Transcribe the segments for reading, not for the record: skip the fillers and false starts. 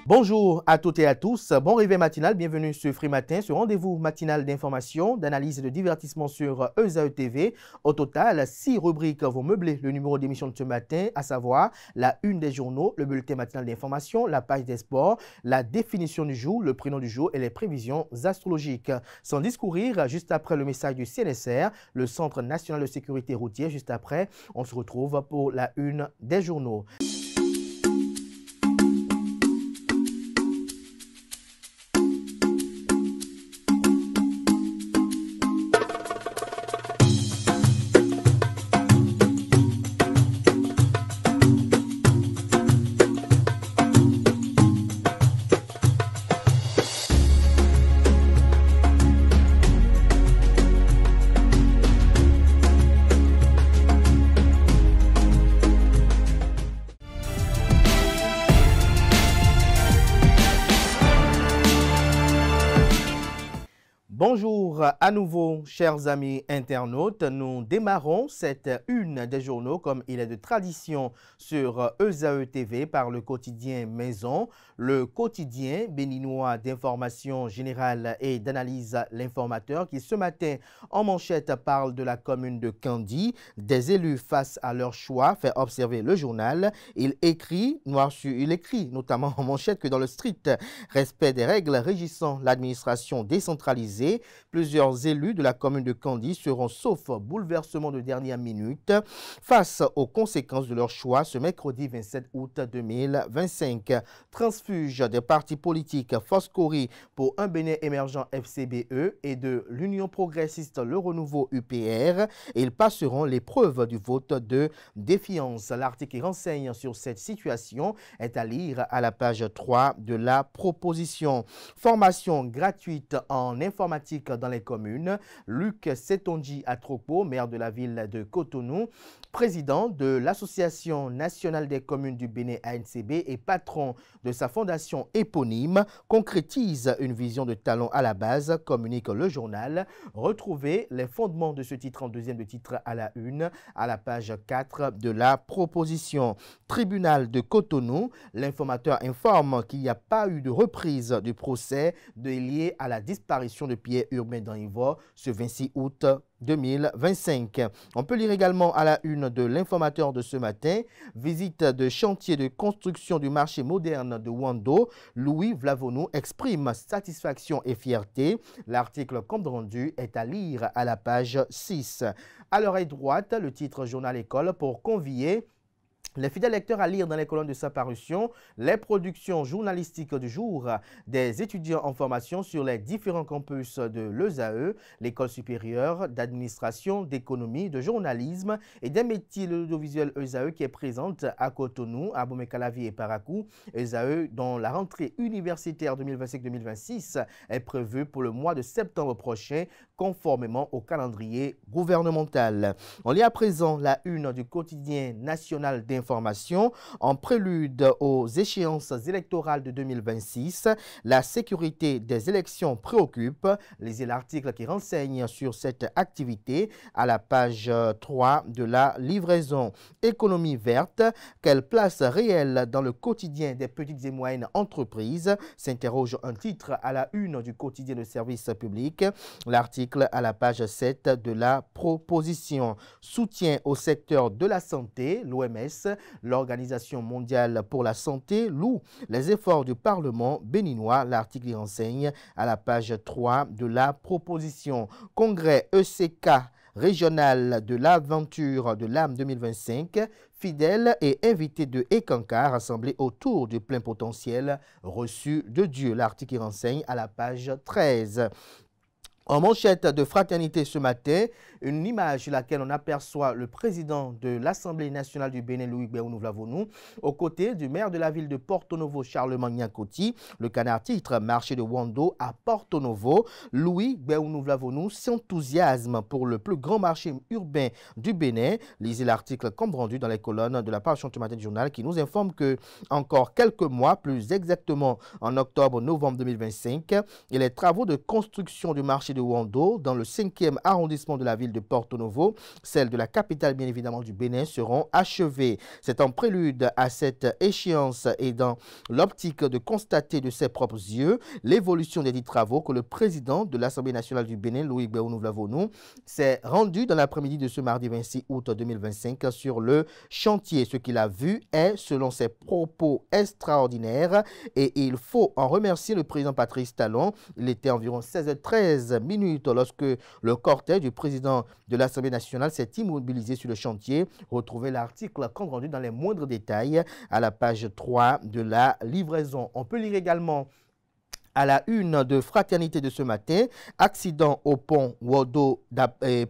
Bonjour à toutes et à tous, bon réveil matinal, bienvenue sur Free Matin, ce rendez-vous matinal d'information, d'analyse et de divertissement sur ESAE TV. Au total, 6 rubriques vont meubler le numéro d'émission de ce matin, à savoir la une des journaux, le bulletin matinal d'information, la page des sports, la définition du jour, le prénom du jour et les prévisions astrologiques. Sans discourir, juste après le message du CNSR, le Centre national de sécurité routière, juste après, on se retrouve pour la une des journaux. Bonjour à nouveau, chers amis internautes. Nous démarrons cette une des journaux, comme il est de tradition sur ESAE TV, par le quotidien Maison, le quotidien béninois d'information générale et d'analyse L'Informateur, qui ce matin en manchette parle de la commune de Kandi. Des élus face à leur choix, fait observer le journal. Il écrit notamment en manchette que dans le strict respect des règles régissant l'administration décentralisée, plusieurs élus de la commune de Kandi seront, sauf bouleversement de dernière minute, face aux conséquences de leur choix ce mercredi 27 août 2025. Transfuge des partis politiques Foscori pour un Bénin émergent FCBE et de l'Union progressiste Le Renouveau UPR. Ils passeront l'épreuve du vote de défiance. L'article qui renseigne sur cette situation est à lire à la page 3 de la proposition. Formation gratuite en informatique dans les communes. Luc Setonji Atropo, maire de la ville de Cotonou, président de l'Association nationale des communes du Bénin ANCB et patron de sa fondation éponyme, concrétise une vision de talent à la base, communique le journal. Retrouvez les fondements de ce titre en deuxième de titre à la une, à la page 4 de la proposition. Tribunal de Cotonou, l'informateur informe qu'il n'y a pas eu de reprise du procès lié à la disparition de Pierre Urbain dans Ivor ce 26 août 2025. On peut lire également à la une de l'Informateur de ce matin, visite de chantier de construction du marché moderne de Wando. Louis Vlavonou exprime satisfaction et fierté. L'article compte rendu est à lire à la page 6. À l'oreille droite, le titre Journal École pour convier les fidèles lecteurs à lire dans les colonnes de sa parution les productions journalistiques du jour des étudiants en formation sur les différents campus de l'ESAE, l'école supérieure d'administration, d'économie, de journalisme et des métiers de l'audiovisuel ESAE qui est présente à Cotonou, à Bomé-Calavi et Parakou. ESAE dont la rentrée universitaire 2025-2026 est prévue pour le mois de septembre prochain, conformément au calendrier gouvernemental. On lit à présent la une du quotidien national d'information. En prélude aux échéances électorales de 2026, la sécurité des élections préoccupe. Lisez l'article qui renseigne sur cette activité à la page 3 de la livraison. Économie verte, quelle place réelle dans le quotidien des petites et moyennes entreprises, s'interroge un titre à la une du quotidien de service public. L'article à la page 7 de la proposition. Soutien au secteur de la santé, l'OMS, l'Organisation mondiale pour la santé, loue les efforts du Parlement béninois. L'article y renseigne à la page 3 de la proposition. Congrès ECK régional de l'aventure de l'âme 2025, fidèles et invités de Ekanka rassemblés autour du plein potentiel reçu de Dieu. L'article y renseigne à la page 13. En manchette de fraternité ce matin, une image sur laquelle on aperçoit le président de l'Assemblée nationale du Bénin, Louis Béounou Vlavonou, aux côtés du maire de la ville de Porto Novo, Charlemagne Niankoti. Le canard titre Marché de Wando à Porto Novo. Louis Béounou Vlavonou s'enthousiasme pour le plus grand marché urbain du Bénin. Lisez l'article comme rendu dans les colonnes de la page ce matin du journal qui nous informe que encore quelques mois, plus exactement en octobre-novembre 2025, et les travaux de construction du marché de Wando dans le 5e arrondissement de la ville ville de Porto Novo, celles de la capitale bien évidemment du Bénin seront achevées. C'est en prélude à cette échéance et dans l'optique de constater de ses propres yeux l'évolution des dits travaux que le président de l'Assemblée nationale du Bénin, Louis Béounou-Vlavonou, s'est rendu dans l'après-midi de ce mardi 26 août 2025 sur le chantier. Ce qu'il a vu est, selon ses propos, extraordinaire et il faut en remercier le président Patrice Talon. Il était environ 16h13 lorsque le cortège du président de l'Assemblée nationale s'est immobilisé sur le chantier. Retrouvez l'article compte rendu dans les moindres détails à la page 3 de la livraison. On peut lire également à la une de Fraternité de ce matin, accident au pont Wodo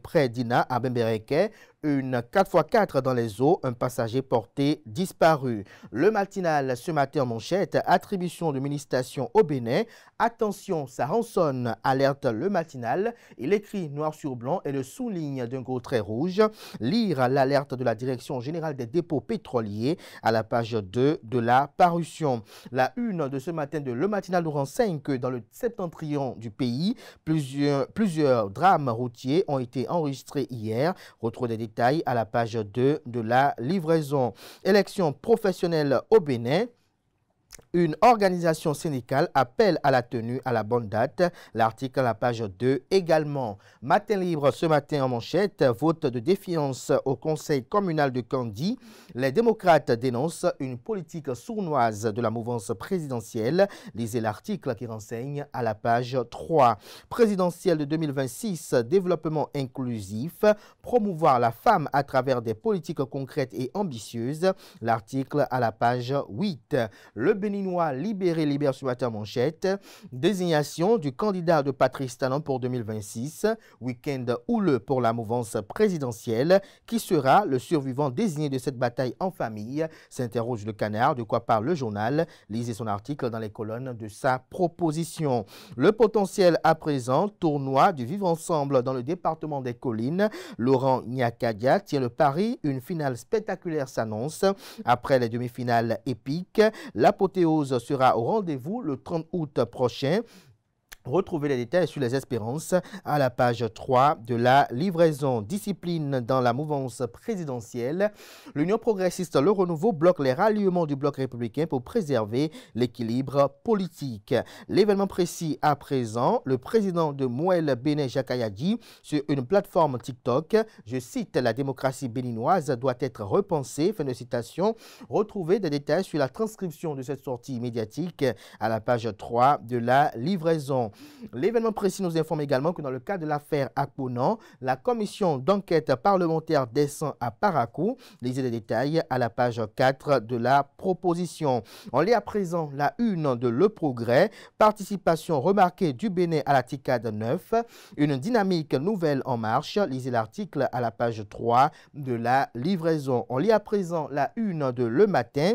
près d'Ina à Bembereke. Une 4x4 dans les eaux, un passager porté disparu. Le matinal ce matin en manchette, attribution de mini-station au Bénin. Attention, ça rançonne, alerte le matinal. Il écrit noir sur blanc et le souligne d'un gros trait rouge. Lire l'alerte de la Direction générale des dépôts pétroliers à la page 2 de la parution. La une de ce matin de Le Matinal nous renseigne que dans le septentrion du pays, plusieurs drames routiers ont été enregistrés hier. Retrouvez des détails à la page 2 de la livraison. Élection professionnelle au Bénin. Une organisation syndicale appelle à la tenue à la bonne date. L'article à la page 2 également. Matin libre ce matin en manchette. Vote de défiance au conseil communal de Kandi. Les démocrates dénoncent une politique sournoise de la mouvance présidentielle. Lisez l'article qui renseigne à la page 3. Présidentielle de 2026, développement inclusif. Promouvoir la femme à travers des politiques concrètes et ambitieuses. L'article à la page 8. Le Béninois libère ce matin manchette. Désignation du candidat de Patrice Talon pour 2026. Week-end houleux pour la mouvance présidentielle. Qui sera le survivant désigné de cette bataille en famille? S'interroge le Canard. De quoi parle le journal? Lisez son article dans les colonnes de sa proposition. Le potentiel à présent. Tournoi du vivre ensemble dans le département des Collines. Laurent Nyakadia tient le pari. Une finale spectaculaire s'annonce. Après les demi-finales épiques, l'apothéose sera au rendez-vous le 30 août prochain. Retrouvez les détails sur les espérances à la page 3 de la livraison. Discipline dans la mouvance présidentielle. L'Union progressiste Le Renouveau bloque les ralliements du bloc républicain pour préserver l'équilibre politique. L'événement précis à présent, le président de Mouel Bénin Jakaya dit sur une plateforme TikTok, je cite, la démocratie béninoise doit être repensée. Fin de citation. Retrouvez des détails sur la transcription de cette sortie médiatique à la page 3 de la livraison. L'événement précis nous informe également que dans le cas de l'affaire Akponan, la commission d'enquête parlementaire descend à Parakou. Lisez les détails à la page 4 de la proposition. On lit à présent la une de Le Progrès. Participation remarquée du Bénin à la TICAD 9. Une dynamique nouvelle en marche. Lisez l'article à la page 3 de la livraison. On lit à présent la une de Le Matin.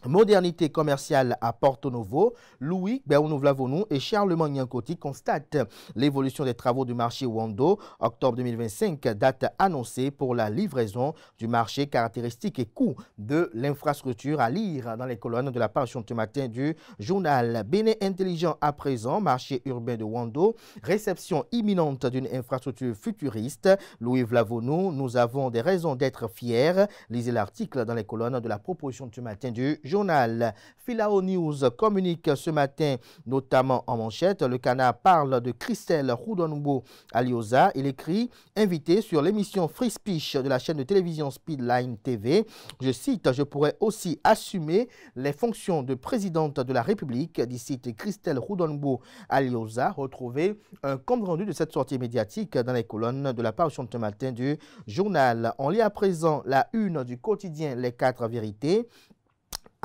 Modernité commerciale à Porto Novo, Louis Béounou-Vlavonou et Charlemagne Nyankoti constatent l'évolution des travaux du marché Wando. Octobre 2025, date annoncée pour la livraison du marché, caractéristiques et coûts de l'infrastructure à lire dans les colonnes de la parution ce matin du journal. Bénin intelligent à présent, marché urbain de Wando, réception imminente d'une infrastructure futuriste. Louis Vlavonou, nous avons des raisons d'être fiers. Lisez l'article dans les colonnes de la proposition ce matin du journal. Filao News communique ce matin, notamment en manchette. Le Canard parle de Christelle Roudonbo Alioza. Il écrit « Invité sur l'émission Free Speech de la chaîne de télévision Speedline TV. Je cite, je pourrais aussi assumer les fonctions de présidente de la République » d'ici Christelle Roudonbo Alioza. Retrouvez un compte rendu de cette sortie médiatique dans les colonnes de la parution de ce matin du journal. On lit à présent la une du quotidien Les 4 vérités.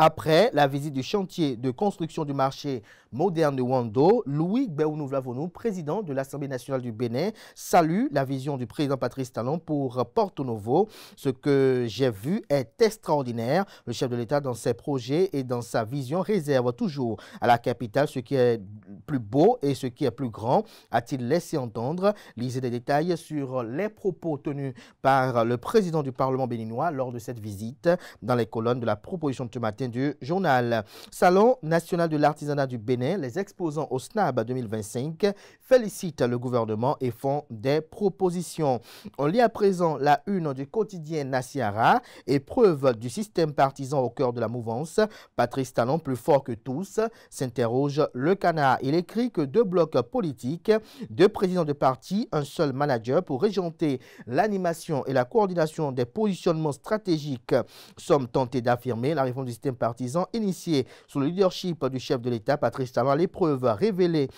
Après la visite du chantier de construction du marché moderne de Wando, Louis Béounou-Vlavonou, président de l'Assemblée nationale du Bénin, salue la vision du président Patrice Talon pour Porto Novo. Ce que j'ai vu est extraordinaire. Le chef de l'État, dans ses projets et dans sa vision, réserve toujours à la capitale ce qui est plus beau et ce qui est plus grand, a-t-il laissé entendre. Lisez des détails sur les propos tenus par le président du Parlement béninois lors de cette visite dans les colonnes de la proposition de ce matin du journal. Salon national de l'artisanat du Bénin, les exposants au SNAB 2025 félicitent le gouvernement et font des propositions. On lit à présent la une du quotidien Nasiara, épreuve du système partisan au cœur de la mouvance. Patrice Talon, plus fort que tous, s'interroge le canard. Il écrit que 2 blocs politiques, 2 présidents de parti, un seul manager pour régenter l'animation et la coordination des positionnements stratégiques. Sommes tentés d'affirmer la réforme du système partisan initiée sous le leadership du chef de l'État, Patrice Talon, à l'épreuve révélée.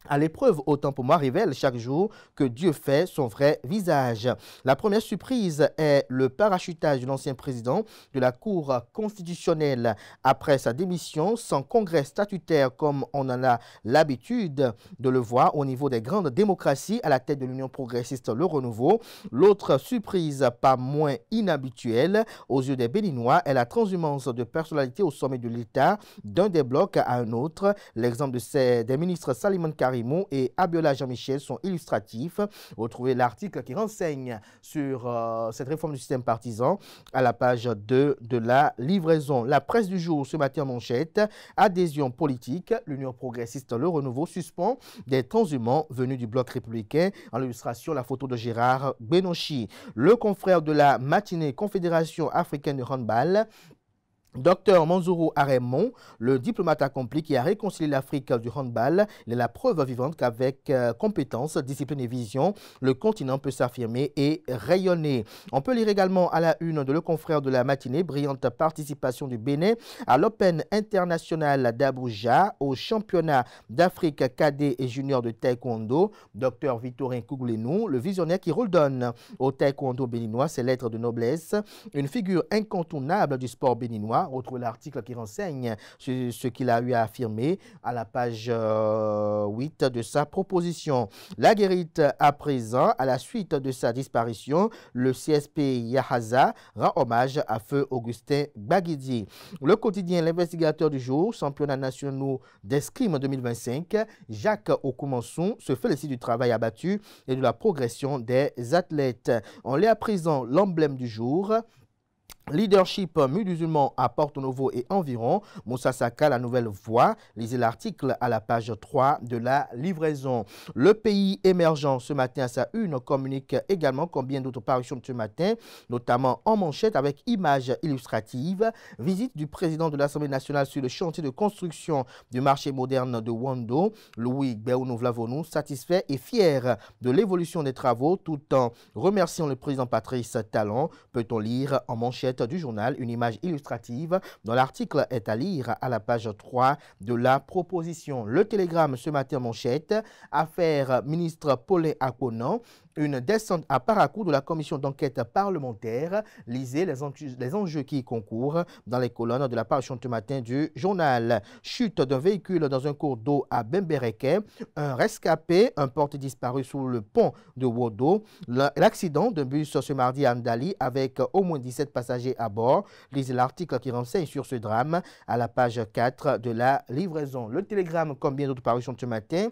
À l'épreuve, autant pour moi, révèle chaque jour que Dieu fait son vrai visage. La première surprise est le parachutage de l'ancien président de la Cour constitutionnelle après sa démission sans congrès statutaire comme on en a l'habitude de le voir au niveau des grandes démocraties à la tête de l'Union progressiste Le Renouveau. L'autre surprise, pas moins inhabituelle aux yeux des Béninois, est la transhumance de personnalités au sommet de l'État d'un des blocs à un autre. L'exemple des ministres Salimane Karimou et Abiola Jean-Michel sont illustratifs. Retrouvez l'article qui renseigne sur cette réforme du système partisan à la page 2 de la livraison. La presse du jour ce matin en manchette. Adhésion politique. L'Union progressiste Le Renouveau suspend des transhumants venus du bloc républicain. En illustration, la photo de Gérard Benochi. Le confrère de la matinée Confédération africaine de handball, Docteur Manzourou Aremon, le diplomate accompli qui a réconcilié l'Afrique du handball, il est la preuve vivante qu'avec compétence, discipline et vision, le continent peut s'affirmer et rayonner. On peut lire également à la une de Le Confrère de la matinée, brillante participation du Bénin à l'Open international d'Abuja, au championnat d'Afrique cadet et junior de taekwondo. Docteur Victorin Kougoulenou, le visionnaire qui redonne au taekwondo béninois ses lettres de noblesse, une figure incontournable du sport béninois. Retrouvez l'article qui renseigne sur ce qu'il a eu à affirmer à la page 8 de sa proposition. La guérite à présent, à la suite de sa disparition, le CSP Yahaza rend hommage à feu Augustin Baguidi. Le quotidien L'investigateur du jour, championnat national d'escrime 2025, Jacques Okoumensou se félicite du travail abattu et de la progression des athlètes. On lit à présent l'emblème du jour. Leadership musulman à Porto Novo et environ. Moussa Saka, la nouvelle voix. Lisez l'article à la page 3 de la livraison. Le pays émergent ce matin à sa une communique également comme bien d'autres parutions de ce matin, notamment en manchette avec images illustratives. Visite du président de l'Assemblée nationale sur le chantier de construction du marché moderne de Wando. Louis Béounou Vlavonou, satisfait et fier de l'évolution des travaux tout en remerciant le président Patrice Talon. Peut-on lire en manchette du journal une image illustrative dont l'article est à lire à la page 3 de la proposition. Le Télégramme ce matin manchette, affaire ministre Paulin Akonan, une descente à Paracou de la commission d'enquête parlementaire. Lisez les enjeux qui y concourent dans les colonnes de la parution de ce matin du journal. Chute d'un véhicule dans un cours d'eau à Bembereke, un rescapé, un porté disparu sous le pont de Wodo, l'accident d'un bus ce mardi à Ndali avec au moins 17 passagers à bord. Lisez l'article qui renseigne sur ce drame à la page 4 de la livraison. Le Télégramme, comme bien d'autres parutions de ce matin,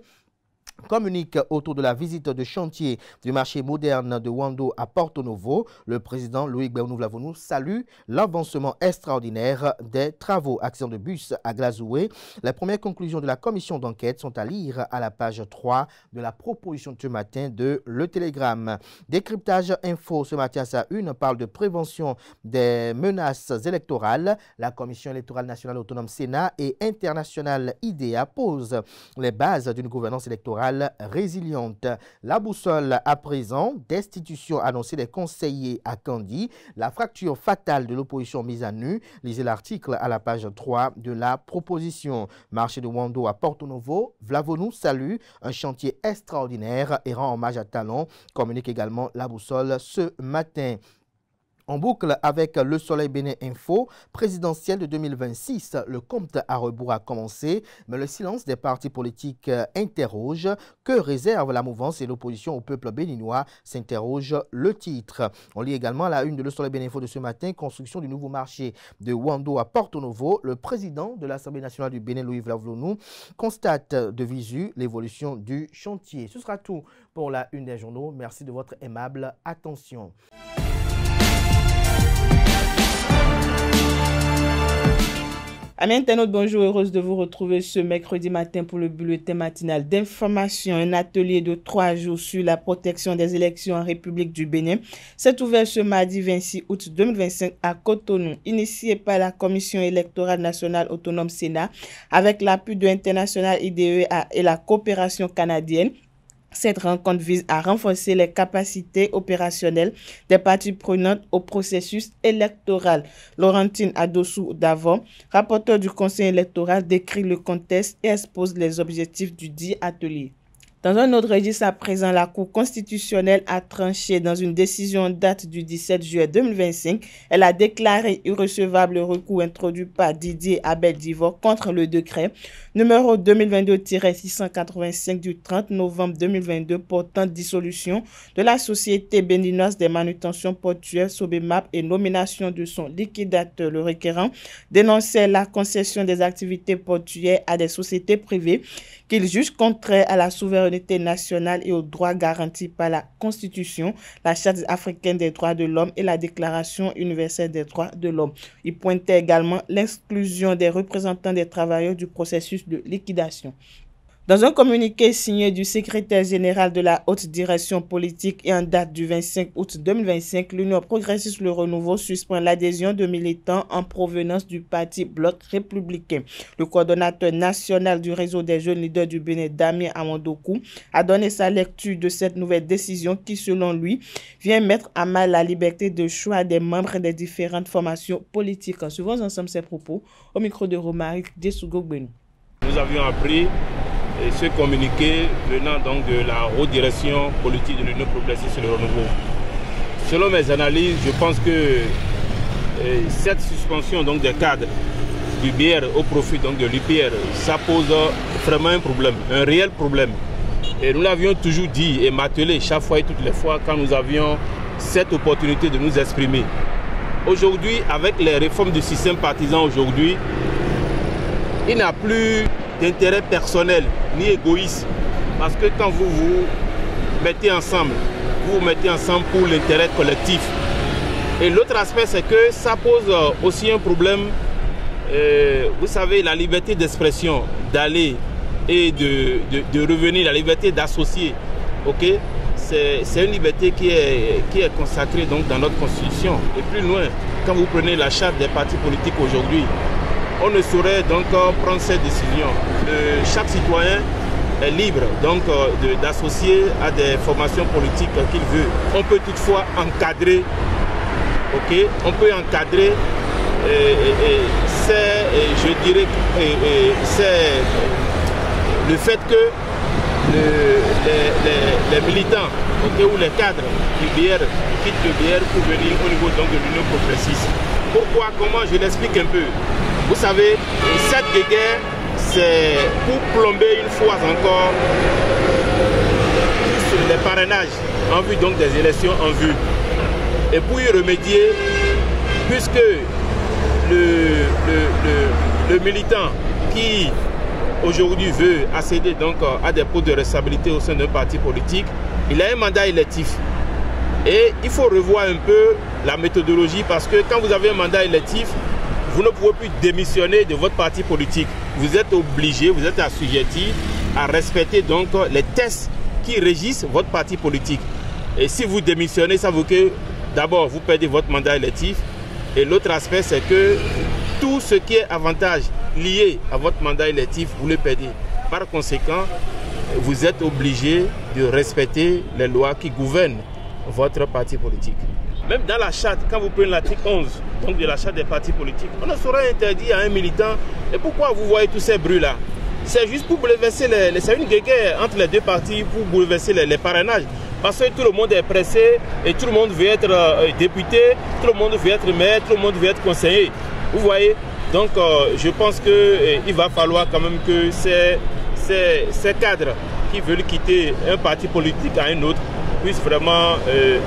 communique autour de la visite de chantier du marché moderne de Wando à Porto Novo. Le président Louis Béounou Vlavonou salue l'avancement extraordinaire des travaux. Accident de bus à Glazoué. Les premières conclusions de la commission d'enquête sont à lire à la page 3 de la proposition de ce matin de Le Télégramme. Décryptage info ce matin à sa une parle de prévention des menaces électorales. La Commission électorale nationale autonome Sénat et internationale IDEA posent les bases d'une gouvernance électorale résiliente. La boussole à présent, destitution annoncée des conseillers à Candy, la fracture fatale de l'opposition mise à nu. Lisez l'article à la page 3 de la proposition. Marché de Wando à Porto Novo, Vlavonou salue un chantier extraordinaire et rend hommage à Talon, communique également la boussole ce matin. En boucle avec Le Soleil Bénin Info, présidentielle de 2026, le compte à rebours a commencé, mais le silence des partis politiques interroge. Que réserve la mouvance et l'opposition au peuple béninois, s'interroge le titre. On lit également à la une de Le Soleil Bénin Info de ce matin, construction du nouveau marché de Wando à Porto Novo. Le président de l'Assemblée nationale du Bénin, Louis Vlavlonou, constate de visu l'évolution du chantier. Ce sera tout pour la une des journaux. Merci de votre aimable attention. Amis internautes, bonjour, heureuse de vous retrouver ce mercredi matin pour le bulletin matinal d'information. Un atelier de 3 jours sur la protection des élections en République du Bénin s'est ouvert ce mardi 26 août 2025 à Cotonou, initié par la Commission électorale nationale autonome Sénat avec l'appui de International IDEA et la coopération canadienne. Cette rencontre vise à renforcer les capacités opérationnelles des parties prenantes au processus électoral. Laurentine Adossou-Davon, rapporteur du Conseil électoral, décrit le contexte et expose les objectifs du dit atelier. Dans un autre registre à présent, la Cour constitutionnelle a tranché dans une décision en date du 17 juillet 2025. Elle a déclaré irrecevable le recours introduit par Didier Abel-Divor contre le décret numéro 2022-685 du 30 novembre 2022 portant dissolution de la Société béninoise des manutentions portuaires Sobemap et nomination de son liquidateur. Le requérant dénonçait la concession des activités portuaires à des sociétés privées qu'il juge contraire à la souveraineté nationale et aux droits garantis par la Constitution, la Charte africaine des droits de l'homme et la Déclaration universelle des droits de l'homme. Il pointait également l'exclusion des représentants des travailleurs du processus de liquidation. Dans un communiqué signé du secrétaire général de la haute direction politique et en date du 25 août 2025, l'Union progressiste Le Renouveau suspend l'adhésion de militants en provenance du parti Bloc républicain. Le coordonnateur national du réseau des jeunes leaders du Bénin, Damien Amandokou, a donné sa lecture de cette nouvelle décision qui, selon lui, vient mettre à mal la liberté de choix des membres des différentes formations politiques. En suivant ensemble ces propos, au micro de Romaric Dessougo-Benou. Nous avions appris ce communiqué venant donc de la haute direction politique de l'Union progressiste Le Renouveau. Selon mes analyses, je pense que cette suspension donc des cadres du BR au profit donc de l'UPR, ça pose vraiment un problème, un réel problème. Et nous l'avions toujours dit et martelé chaque fois et toutes les fois quand nous avions cette opportunité de nous exprimer. Aujourd'hui, avec les réformes du système partisan aujourd'hui, il n'y a plus d'intérêt personnel ni égoïste, parce que quand vous vous mettez ensemble, vous vous mettez ensemble pour l'intérêt collectif. Et l'autre aspect, c'est que ça pose aussi un problème, vous savez, la liberté d'expression, d'aller et de revenir, la liberté d'associer, ok? C'est une liberté qui est consacrée donc dans notre constitution. Et plus loin, quand vous prenez la charte des partis politiques aujourd'hui, on ne saurait donc prendre cette décision. Chaque citoyen est libre donc d'associer à des formations politiques qu'il veut. On peut toutefois encadrer, ok? On peut encadrer, je dirais, c'est le fait que les militants, okay, ou les cadres du BR quittent le BR pour venir au niveau donc de l'Union progressiste. Pourquoi? Comment? Je l'explique un peu. Vous savez, cette guerre, c'est pour plomber une fois encore les parrainages en vue donc des élections en vue. Et pour y remédier, puisque le militant qui aujourd'hui veut accéder donc à des postes de responsabilité au sein d'un parti politique, il a un mandat électif. Et il faut revoir un peu la méthodologie parce que quand vous avez un mandat électif, vous ne pouvez plus démissionner de votre parti politique. Vous êtes obligé, vous êtes assujetti à respecter donc les tests qui régissent votre parti politique. Et si vous démissionnez, ça veut que d'abord vous perdez votre mandat électif. Et l'autre aspect, c'est que tout ce qui est avantage lié à votre mandat électif, vous le perdez. Par conséquent, vous êtes obligé de respecter les lois qui gouvernent votre parti politique. Même dans la charte, quand vous prenez l'article 11 donc de la charte des partis politiques, on ne saurait interdire à un militant. Et pourquoi vous voyez tous ces bruits-là? C'est juste pour bouleverser c'est une guerre entre les deux partis pour bouleverser les parrainages. Parce que tout le monde est pressé et tout le monde veut être député, tout le monde veut être maire, tout le monde veut être conseiller. Vous voyez? Donc je pense qu'il va falloir quand même que ces cadres qui veulent quitter un parti politique à un autre puissent vraiment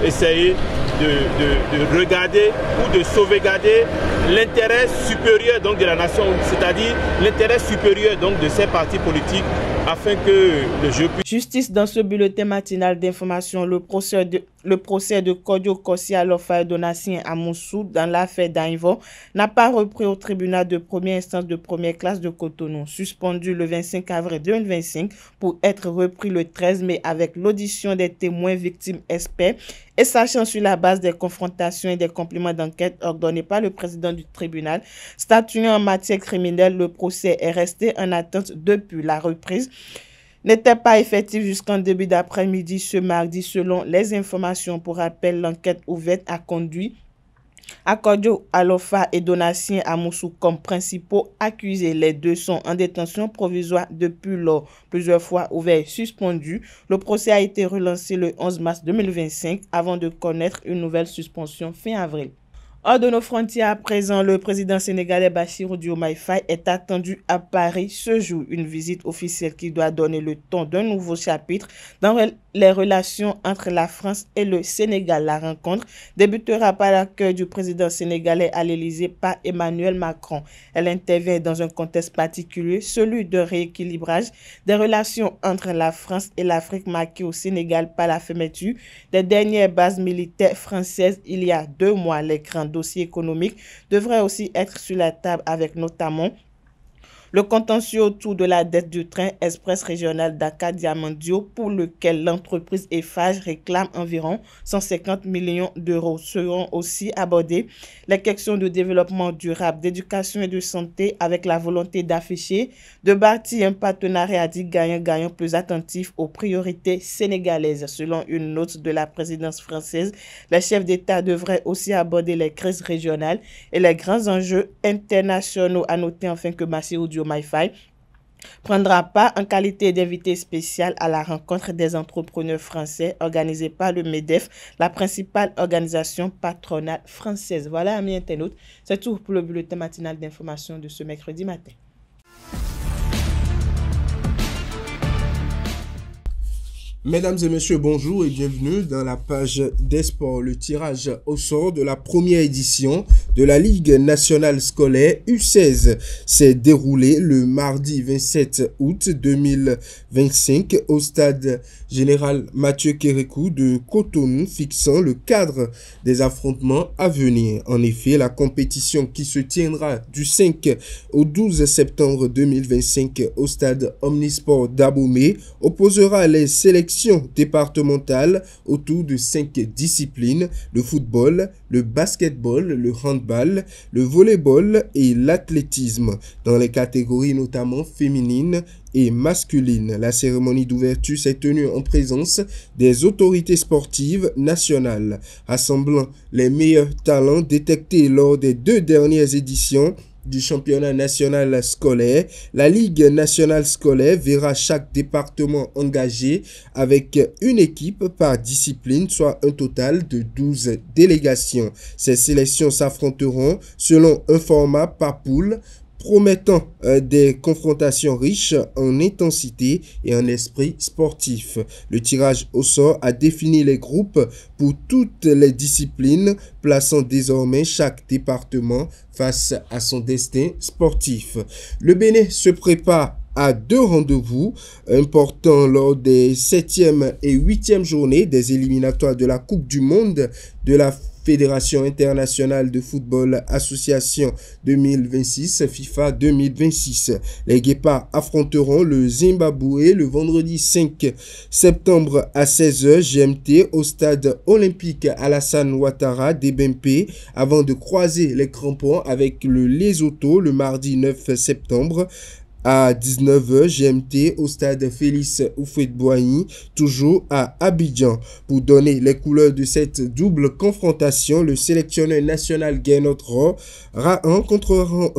essayer de regarder ou de sauvegarder l'intérêt supérieur donc, de la nation, c'est-à-dire l'intérêt supérieur donc, de ces partis politiques afin que le jeu puisse... Justice dans ce bulletin matinal d'information, le procès de Kodio Kossi Alofa et Donatien Amoussou dans l'affaire d'Ainvo n'a pas repris au tribunal de première instance de première classe de Cotonou, suspendu le 25 avril 2025 pour être repris le 13 mai avec l'audition des témoins, victimes, experts et sachant sur la base des confrontations et des compléments d'enquête ordonnés par le président du tribunal, statuant en matière criminelle, le procès est resté en attente depuis la reprise. N'était pas effectif jusqu'en début d'après-midi ce mardi selon les informations. Pour rappel, l'enquête ouverte a conduit à Kodio Alofa et Donatien Amoussou comme principaux accusés. Les deux sont en détention provisoire depuis lors, plusieurs fois ouverts et suspendus. Le procès a été relancé le 11 mars 2025 avant de connaître une nouvelle suspension fin avril. Hors de nos frontières à présent, le président sénégalais Bassirou Diomaye Faye est attendu à Paris ce jour. Une visite officielle qui doit donner le ton d'un nouveau chapitre dans les relations entre la France et le Sénégal. La rencontre débutera par l'accueil du président sénégalais à l'Élysée par Emmanuel Macron. Elle intervient dans un contexte particulier, celui de rééquilibrage des relations entre la France et l'Afrique, marqué au Sénégal par la fermeture des dernières bases militaires françaises il y a 2 mois. Les grands dossiers économiques devraient aussi être sur la table avec notamment le contentieux autour de la dette du train express régional Dakar-Diamandio pour lequel l'entreprise Eiffage réclame environ 150 millions d'euros. Seront aussi abordées les questions de développement durable, d'éducation et de santé avec la volonté d'afficher, de bâtir un partenariat dit gagnant-gagnant plus attentif aux priorités sénégalaises. Selon une note de la présidence française, les chefs d'État devraient aussi aborder les crises régionales et les grands enjeux internationaux. À noter enfin que Bassirou Diomaye Faye prendra part en qualité d'invité spécial à la rencontre des entrepreneurs français organisée par le MEDEF, la principale organisation patronale française. Voilà, amis internautes, c'est tout pour le bulletin matinal d'information de ce mercredi matin. Mesdames et messieurs, bonjour et bienvenue dans la page des sports. Le tirage au sort de la première édition de la Ligue nationale scolaire U16 s'est déroulé le mardi 27 août 2025 au stade général Mathieu Kérékou de Cotonou, fixant le cadre des affrontements à venir. En effet, la compétition qui se tiendra du 5 au 12 septembre 2025 au stade Omnisport d'Abomey opposera les sélections départementales autour de 5 disciplines: le football, le basketball, le handball, le volleyball et l'athlétisme, dans les catégories notamment féminines et masculine. La cérémonie d'ouverture s'est tenue en présence des autorités sportives nationales, rassemblant les meilleurs talents détectés lors des 2 dernières éditions du championnat national scolaire. La Ligue nationale scolaire verra chaque département engagé avec une équipe par discipline, soit un total de 12 délégations. Ces sélections s'affronteront selon un format par poule, promettant des confrontations riches en intensité et en esprit sportif. Le tirage au sort a défini les groupes pour toutes les disciplines, plaçant désormais chaque département face à son destin sportif. Le Bénin se prépare à 2 rendez-vous importants lors des 7e et 8e journées des éliminatoires de la Coupe du Monde de la Fédération internationale de football association 2026 FIFA 2026. Les Guépards affronteront le Zimbabwe le vendredi 5 septembre à 16h GMT au stade olympique Alassane Ouattara d'Ebempe avant de croiser les crampons avec le Lesotho le mardi 9 septembre à 19h GMT au stade Félix Houphouët-Boigny, toujours à Abidjan. Pour donner les couleurs de cette double confrontation, le sélectionneur national Guénotro rencontrera,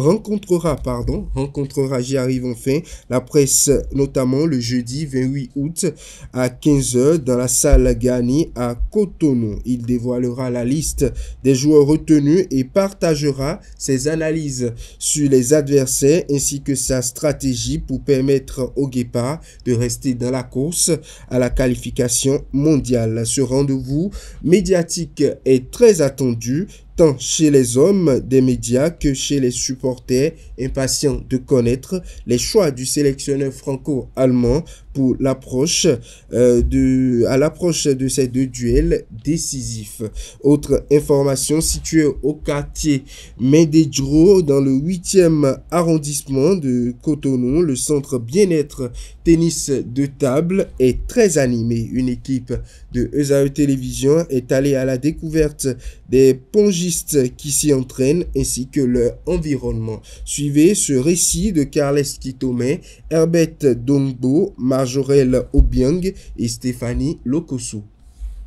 j'y arrive enfin, la presse, notamment le jeudi 28 août à 15h dans la salle Gani à Cotonou. Il dévoilera la liste des joueurs retenus et partagera ses analyses sur les adversaires ainsi que sa stratégie pour permettre aux Guépards de rester dans la course à la qualification mondiale. Ce rendez-vous médiatique est très attendu tant chez les hommes des médias que chez les supporters impatients de connaître les choix du sélectionneur franco-allemand pour l'approche de ces deux duels décisifs. Autre information, située au quartier Médédro dans le 8e arrondissement de Cotonou, le centre bien-être tennis de table est très animé. Une équipe de ESAE Télévision est allée à la découverte des pongistes qui s'y entraînent ainsi que leur environnement. Suivez ce récit de Carles Kitomé, Herbette Dongbo, Marjorel Obiang et Stéphanie Lokoso.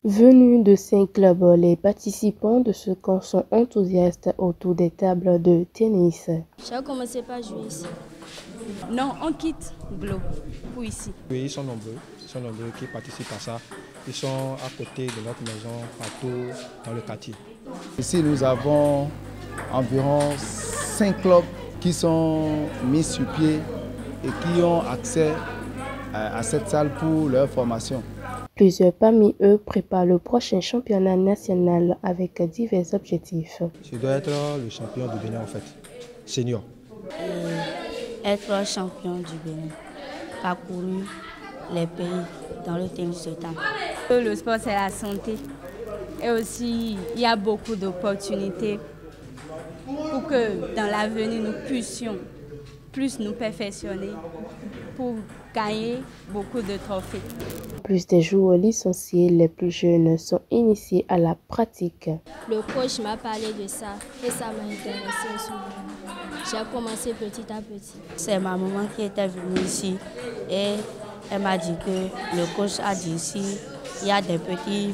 Venus de 5 clubs, les participants de ce camp sont enthousiastes autour des tables de tennis. J'ai commencé par jouer ici. Non, on quitte Glo pour ici. Oui, ils sont nombreux qui participent à ça. Ils sont à côté de notre maison, partout dans le quartier. Ici, nous avons environ 5 clubs qui sont mis sur pied et qui ont accès à cette salle pour leur formation. Plusieurs parmi eux préparent le prochain championnat national avec divers objectifs. Je dois être le champion du Bénin en fait, senior. Être champion du Bénin, parcourir les pays dans le tennis de table. Le sport c'est la santé et aussi il y a beaucoup d'opportunités pour que dans l'avenir nous puissions plus nous perfectionner pour gagner beaucoup de trophées. Plus des joueurs licenciés, les plus jeunes sont initiés à la pratique. Le coach m'a parlé de ça et ça m'a intéressé aussi. J'ai commencé petit à petit. C'est ma maman qui était venue ici et elle m'a dit que le coach a dit ici, il y a des petits,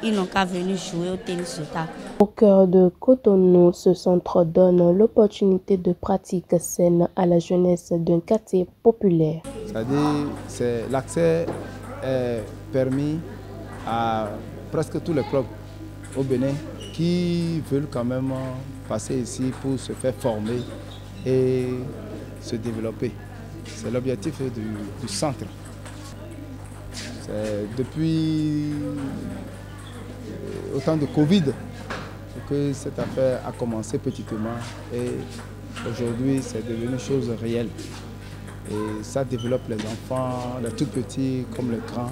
ils n'ont qu'à venir jouer au tennis de table. Au cœur de Cotonou, ce centre donne l'opportunité de pratique saine à la jeunesse d'un quartier populaire. C'est-à-dire l'accès est permis à presque tous les clubs au Bénin qui veulent quand même passer ici pour se faire former et se développer. C'est l'objectif du centre. Depuis au temps de Covid que cette affaire a commencé petitement et aujourd'hui c'est devenu chose réelle. Et ça développe les enfants, les tout petits comme les grands.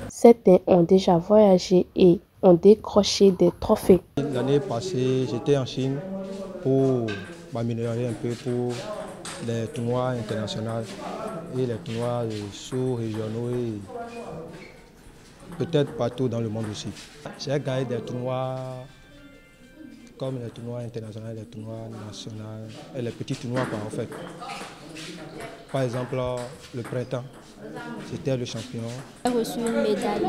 Certains ont déjà voyagé et ont décroché des trophées. L'année passée, j'étais en Chine pour m'améliorer un peu pour les tournois internationaux et les tournois sous-régionaux et peut-être partout dans le monde aussi. J'ai gagné des tournois comme les tournois internationaux, les tournois nationaux et les petits tournois en fait. Par exemple, le printemps, j'étais le champion. J'ai reçu une médaille.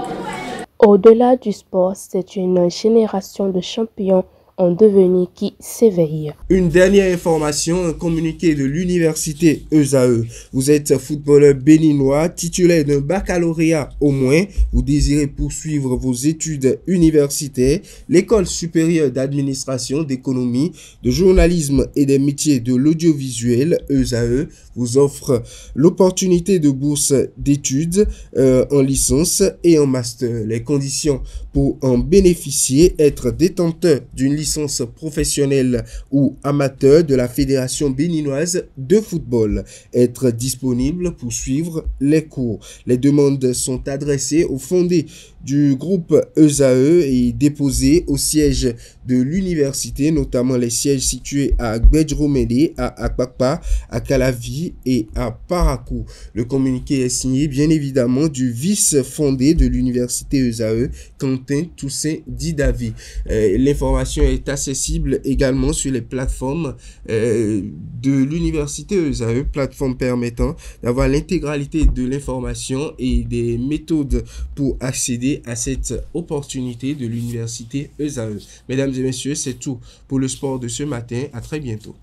Au-delà du sport, c'est une génération de champions en devenir qui s'éveille. Une dernière information, un communiqué de l'université ESAE. Vous êtes footballeur béninois, titulaire d'un baccalauréat au moins. Vous désirez poursuivre vos études universitaires. L'École supérieure d'administration, d'économie, de journalisme et des métiers de l'audiovisuel, ESAE, vous offre l'opportunité de bourse d'études en licence et en master. Les conditions pour en bénéficier, être détenteur d'une licence professionnelle ou amateur de la Fédération béninoise de football, être disponible pour suivre les cours. Les demandes sont adressées aux fondés du groupe ESAE et déposées au siège de l'université, notamment les sièges situés à Gbedjromede, à Akpakpa, à Calavi et à Parakou. Le communiqué est signé bien évidemment du vice-fondé de l'université ESAE, Quentin Toussaint Didavi. L'information est est accessible également sur les plateformes de l'université ESAE, plateforme permettant d'avoir l'intégralité de l'information et des méthodes pour accéder à cette opportunité de l'université ESAE. Mesdames et messieurs, c'est tout pour le sport de ce matin. À très bientôt.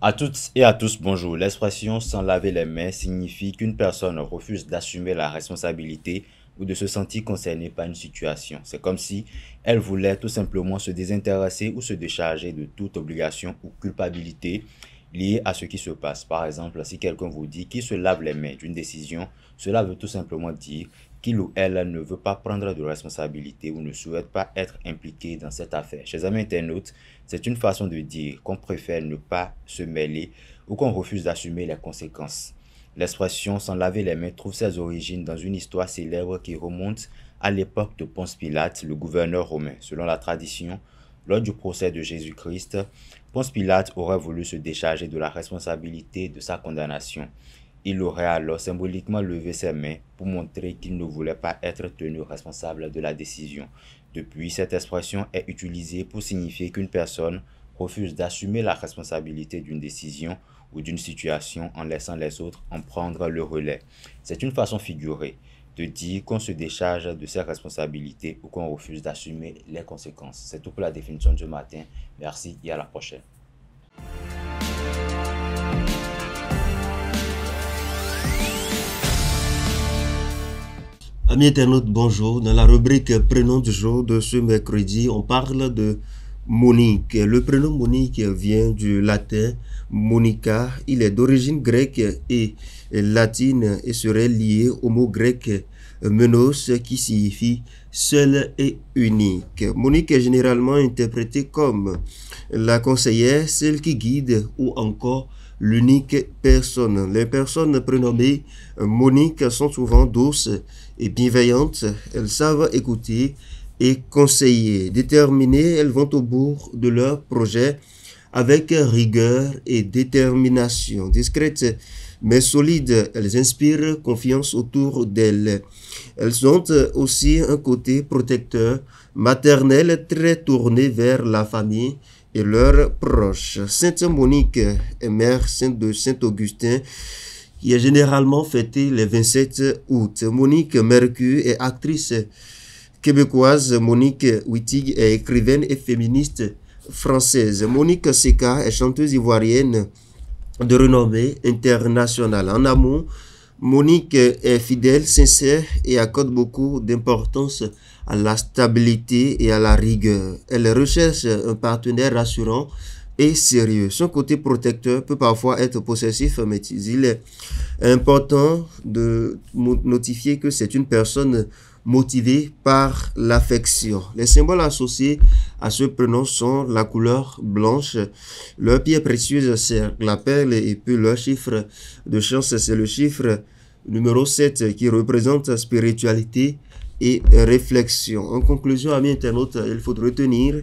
À toutes et à tous, bonjour. L'expression « sans laver les mains » signifie qu'une personne refuse d'assumer la responsabilité ou de se sentir concernée par une situation. C'est comme si elle voulait tout simplement se désintéresser ou se décharger de toute obligation ou culpabilité liée à ce qui se passe. Par exemple, si quelqu'un vous dit qu'il se lave les mains d'une décision, cela veut tout simplement dire qu'il ou elle ne veut pas prendre de responsabilité ou ne souhaite pas être impliqué dans cette affaire. Chers amis internautes, c'est une façon de dire qu'on préfère ne pas se mêler ou qu'on refuse d'assumer les conséquences. L'expression « sans laver les mains » trouve ses origines dans une histoire célèbre qui remonte à l'époque de Ponce Pilate, le gouverneur romain. Selon la tradition, lors du procès de Jésus-Christ, Ponce Pilate aurait voulu se décharger de la responsabilité de sa condamnation. Il aurait alors symboliquement levé ses mains pour montrer qu'il ne voulait pas être tenu responsable de la décision. Depuis, cette expression est utilisée pour signifier qu'une personne refuse d'assumer la responsabilité d'une décision ou d'une situation en laissant les autres en prendre le relais. C'est une façon figurée de dire qu'on se décharge de ses responsabilités ou qu'on refuse d'assumer les conséquences. C'est tout pour la définition de ce matin. Merci et à la prochaine. Amis internautes, bonjour. Dans la rubrique prénom du jour de ce mercredi, on parle de Monique. Le prénom Monique vient du latin Monica. Il est d'origine grecque et latine et serait lié au mot grec menos qui signifie seul et unique. Monique est généralement interprétée comme la conseillère, celle qui guide ou encore l'unique personne. Les personnes prénommées Monique sont souvent douces et bienveillantes. Elles savent écouter et conseiller. Déterminées, elles vont au bout de leur projet avec rigueur et détermination. Discrètes mais solides, elles inspirent confiance autour d'elles. Elles ont aussi un côté protecteur, maternel, très tourné vers la famille et leurs proches. Sainte Monique est mère sainte de Saint-Augustin, qui est généralement fêtée le 27 août. Monique Mercure est actrice québécoise. Monique Wittig est écrivaine et féministe française. Monique Seka est chanteuse ivoirienne de renommée internationale. En amour, Monique est fidèle, sincère et accorde beaucoup d'importance à la stabilité et à la rigueur. Elle recherche un partenaire rassurant et sérieux. Son côté protecteur peut parfois être possessif, mais il est important de notifier que c'est une personne motivée par l'affection. Les symboles associés à ce prénom sont la couleur blanche, leur pierre précieuse c'est la perle et puis leur chiffre de chance c'est le chiffre numéro 7 qui représente spiritualité et réflexion. En conclusion, amis internautes, il faut retenir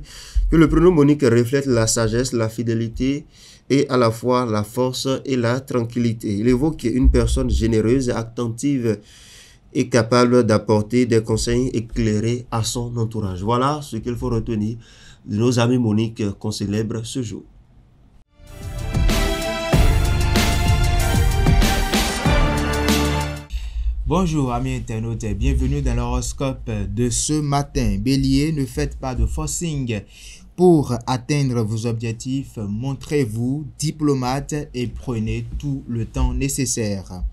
que le prénom Monique reflète la sagesse, la fidélité et à la fois la force et la tranquillité. Il évoque une personne généreuse, attentive et capable d'apporter des conseils éclairés à son entourage. Voilà ce qu'il faut retenir de nos amis Monique qu'on célèbre ce jour. Bonjour amis internautes et bienvenue dans l'horoscope de ce matin. Bélier, ne faites pas de forcing pour atteindre vos objectifs. Montrez-vous diplomate et prenez tout le temps nécessaire.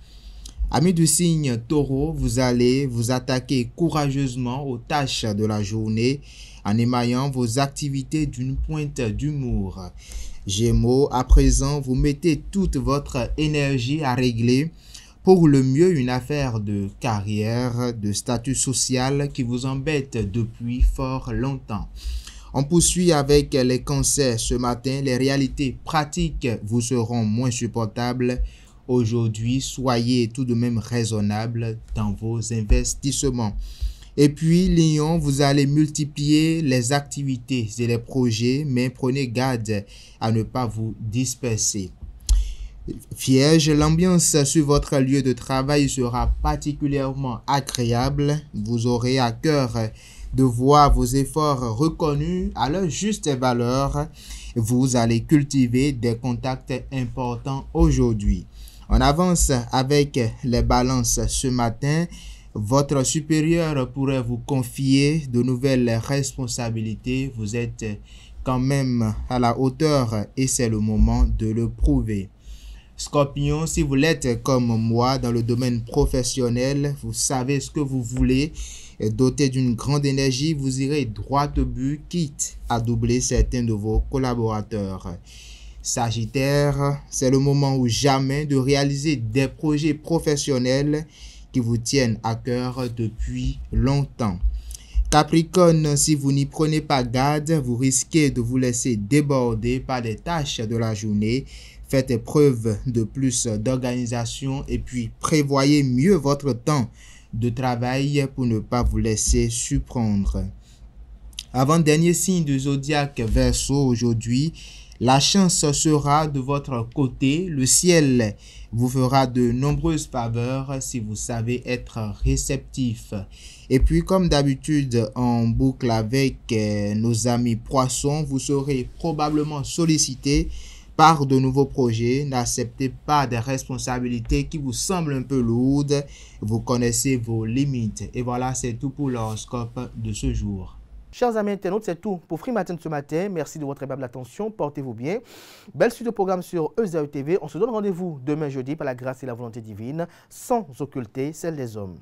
Amis du signe Taureau, vous allez vous attaquer courageusement aux tâches de la journée en émaillant vos activités d'une pointe d'humour. Gémeaux, à présent, vous mettez toute votre énergie à régler pour le mieux une affaire de carrière, de statut social qui vous embête depuis fort longtemps. On poursuit avec les cancers ce matin. Les réalités pratiques vous seront moins supportables. Aujourd'hui, soyez tout de même raisonnable dans vos investissements. Et puis, Lion, vous allez multiplier les activités et les projets, mais prenez garde à ne pas vous disperser. Vierge, l'ambiance sur votre lieu de travail sera particulièrement agréable. Vous aurez à cœur de voir vos efforts reconnus à leur juste valeur. Vous allez cultiver des contacts importants aujourd'hui. On avance avec les balances ce matin. Votre supérieur pourrait vous confier de nouvelles responsabilités. Vous êtes quand même à la hauteur et c'est le moment de le prouver. Scorpion, si vous l'êtes comme moi dans le domaine professionnel, vous savez ce que vous voulez. Doté d'une grande énergie, vous irez droit au but, quitte à doubler certains de vos collaborateurs. Sagittaire, c'est le moment ou jamais de réaliser des projets professionnels qui vous tiennent à cœur depuis longtemps. Capricorne, si vous n'y prenez pas garde, vous risquez de vous laisser déborder par des tâches de la journée. Faites preuve de plus d'organisation et puis prévoyez mieux votre temps de travail pour ne pas vous laisser surprendre. Avant-dernier signe du zodiaque Verseau aujourd'hui, la chance sera de votre côté. Le ciel vous fera de nombreuses faveurs si vous savez être réceptif. Et puis, comme d'habitude, en boucle avec nos amis poissons, vous serez probablement sollicité par de nouveaux projets. N'acceptez pas des responsabilités qui vous semblent un peu lourdes. Vous connaissez vos limites. Et voilà, c'est tout pour l'horoscope de ce jour. Chers amis internautes, c'est tout pour Free Matin de ce matin. Merci de votre aimable attention. Portez-vous bien. Belle suite de programme sur EZAE TV. On se donne rendez-vous demain jeudi par la grâce et la volonté divine, sans occulter celle des hommes.